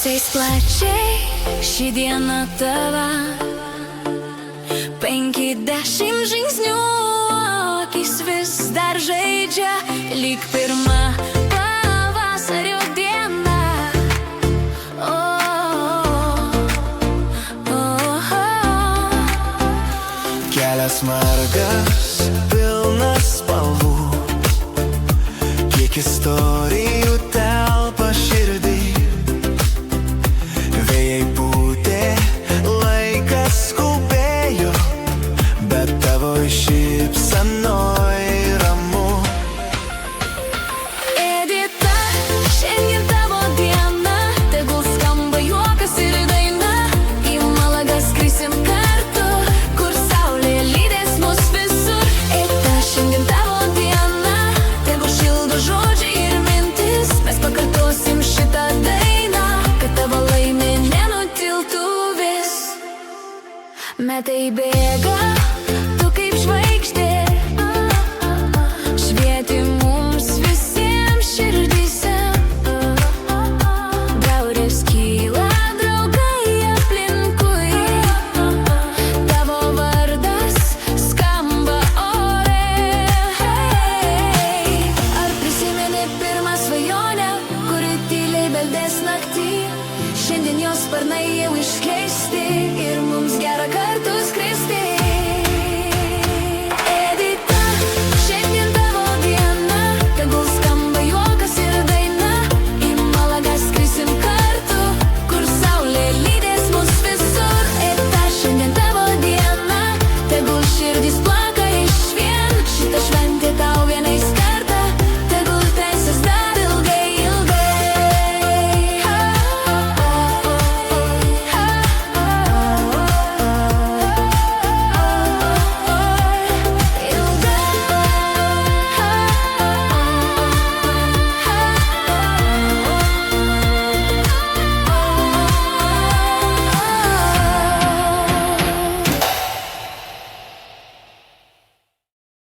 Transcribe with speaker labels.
Speaker 1: Ateis plačiai šį dieną tava, 50 žingsnių, akis vis dar žaidžia, lyg pirma pavasario diena.
Speaker 2: Kelias margas, pilnas spalvų, kiek istorijų telpa širdį. Vėjai pūtė, laikas skubėjo, bet tavo šypsenoj ramu.
Speaker 1: Edita, šiandien tavo diena, tegul skamba juokas ir daina. Į Malagą skrisim kartu, kur saulė lydės mus visur. Edita, šiandien tavo diena, tegul šildo žodžiai ir mintis. Mes pakartosim šitą dainą, kad tavo laimė nenutiltų vis. Metai bėga, tu kaip žvaigždė, švieti mums visiems širdyse. Gaurės kyla, draugai aplinkui, tavo vardas skamba ore. Ar prisimeni pirmą svajonę, kuri tyliai beldės naktį? Šiandien jos sparnai jau iškeisti ir mums gera kartu skristi.